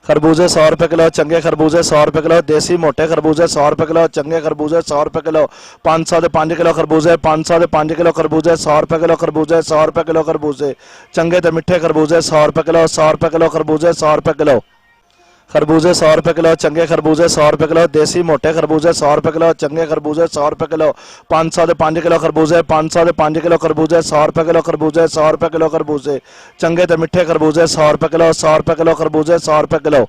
खरबूजे 100 रुपये किलो, चंगे खरबूजे 100 रुपये किलो, देसी मोटे खरबूजे 100 रुपये किलो, चंगे खरबूजे 100 रुपये किलो, 500 के 5 किलो खरबूजे, 500 के 5 किलो खरबूजे 100 रुपये किलो, खरबूजे 100 रुपये किलो खरबूजे, चंगे ते मिठे खरबूजे 100 रुपये किलो, 100 रुपये किलो खरबूजे 100 रुपये किलो, खरबूजे 100 रुपये किलो, चंगे खरबूजे 100 रुपये किलो, देसी मोटे खरबूजे 100 रुपये किलो, चंगे खरबूजे 100 रुपये किलो, 500 के 5 किलो खरबूजे, 500 के 5 किलो खरबूजे 100 रुपये किलो, खरबूजे 100 रुपये किलो खरबूजे, चंगे ते मिठे खरबूजे 100 रुपये किलो, 100 रुपये किलो खरबूजे 100 रुपये किलो,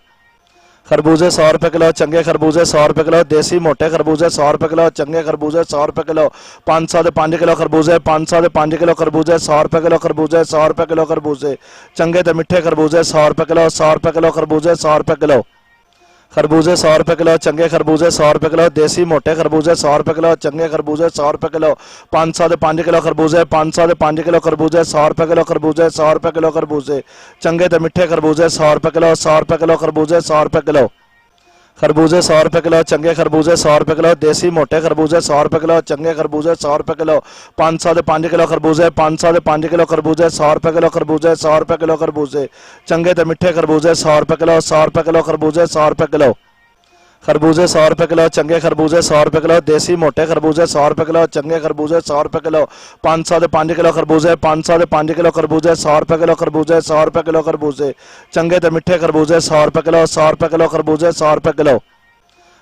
खरबूजे 100 रुपये किलो, चंगे खरबूजे 100 रुपये किलो, देसी मोटे खरबूजे 100 रुपये किलो, चंगे खरबूजे 100 रुपये किलो, 500 के 5 किलो खरबूजे, 500 के 5 किलो खरबूजे 100 रुपये किलो, खरबूजे 100 रुपये किलो खरबूजे, चंगे ते मिठे खरबूजे 100 रुपये किलो, 100 रुपये किलो खरबूजे 100 रुपये किलो, खरबूजे 100 रुपये किलो, चंगे खरबूजे 100 रुपये किलो, देसी मोटे खरबूजे 100 रुपये किलो, चंगे खरबूजे 100 रुपये किलो, 500 के 5 किलो खरबूजे, 500 के 5 किलो खरबूजे 100 रुपये किलो, खरबूजे 100 रुपये किलो खरबूजे, चंगे ते मिठे खरबूजे 100 रुपये किलो, 100 रुपये किलो खरबूजे 100 रुपये किलो, खरबूजे 100 रुपये किलो, चंगे खरबूजे 100 रुपये किलो, देसी मोटे खरबूजे 100 रुपये किलो, चंगे खरबूजे 100 रुपये किलो, 500 के 5 किलो खरबूजे, 500 के 5 किलो खरबूजे 100 रुपये किलो, खरबूजे 100 रुपये किलो खरबूजे, चंगे ते मिठे खरबूजे 100 रुपये किलो, 100 रुपये किलो खरबूजे 100 रुपये किलो, खरबूजे 100 रुपये किलो, चंगे खरबूजे 100 रुपये किलो, देसी मोटे खरबूजे 100 रुपये किलो, चंगे खरबूजे 100 रुपये किलो, 500 के 5 किलो खरबूजे, 500 के 5 किलो खरबूजे 100 रुपये किलो, खरबूजे 100 रुपये किलो खरबूजे, चंगे ते मिठे खरबूजे 100 रुपये किलो, 100 रुपये किलो खरबूजे 100 रुपये किलो,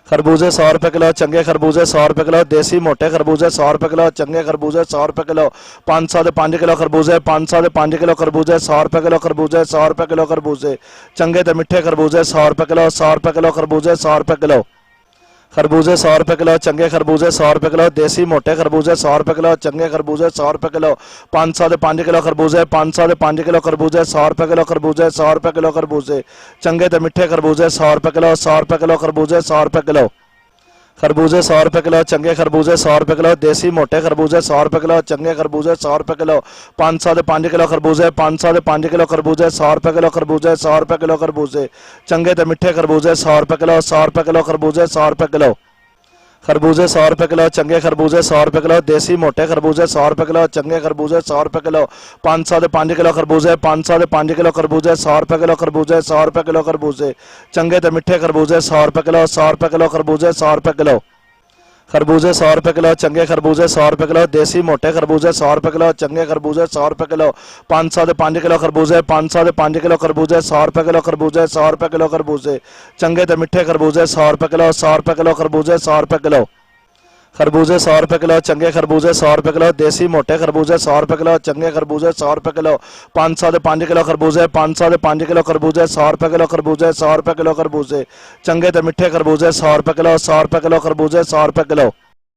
खरबूजे 100 रुपये किलो, चंगे खरबूजे 100 रुपये किलो, देसी मोटे खरबूजे 100 रुपये किलो, चंगे खरबूजे 100 रुपये किलो, 500 के 5 किलो खरबूजे, 500 के 5 किलो खरबूजे 100 रुपये किलो, खरबूजे 100 रुपये किलो खरबूजे, चंगे ते मिठे खरबूजे 100 रुपये किलो, 100 रुपये किलो खरबूजे 100 रुपये किलो, खरबूजे 100 रुपये किलो, चंगे खरबूजे 100 रुपये किलो, देसी मोटे खरबूजे 100 रुपये किलो, चंगे खरबूजे 100 रुपये किलो, 500 के 5 किलो खरबूजे, 500 के 5 किलो खरबूजे 100 रुपये किलो, खरबूजे 100 रुपये किलो खरबूजे, चंगे ते मिठे खरबूजे 100 रुपये किलो, 100 रुपये किलो खरबूजे 100 रुपये किलो, खरबूजे 100 रुपये किलो, चंगे खरबूजे 100 रुपये किलो, देसी मोटे खरबूजे 100 रुपये किलो, चंगे खरबूजे 100 रुपये किलो, 500 के 5 किलो खरबूजे, 500 के 5 किलो खरबूजे 100 रुपये किलो, खरबूजे 100 रुपये किलो खरबूजे, चंगे ते मिठे खरबूजे 100 रुपये किलो, 100 रुपये किलो खरबूजे 100 रुपये किलो, खरबूजे 100 रुपये किलो, चंगे खरबूजे 100 रुपये किलो, देसी मोटे खरबूजे 100 रुपये किलो, चंगे खरबूजे 100 रुपये किलो, 500 के 5 किलो खरबूजे, 500 के 5 किलो खरबूजे 100 रुपये किलो, खरबूजे 100 रुपये किलो खरबूजे, चंगे ते मिठे खरबूजे 100 रुपये किलो, 100 रुपये किलो खरबूजे 100 रुपये किलो, खरबूजे 100 रुपये किलो, चंगे खरबूजे 100 रुपये किलो, देसी मोटे खरबूजे 100 रुपये किलो, चंगे खरबूजे 100 रुपये किलो, 500 के 5 किलो खरबूजे, 500 के 5 किलो खरबूजे 100 रुपये किलो, खरबूजे 100 रुपये किलो खरबूजे, चंगे ते मिठे खरबूजे 100 रुपये किलो, 100 रुपये किलो खरबूजे 100 रुपये किलो, खरबूजे 100 रुपये किलो, चंगे खरबूजे 100 रुपये किलो, देसी मोटे खरबूजे 100 रुपये किलो, चंगे खरबूजे 100 रुपये किलो, 500 के 5 किलो खरबूजे, 500 के 5 किलो खरबूजे 100 रुपये किलो, खरबूजे 100 रुपये किलो खरबूजे, चंगे ते मिठे खरबूजे 100 रुपये किलो, 100 रुपये किलो खरबूजे 100 रुपये किलो।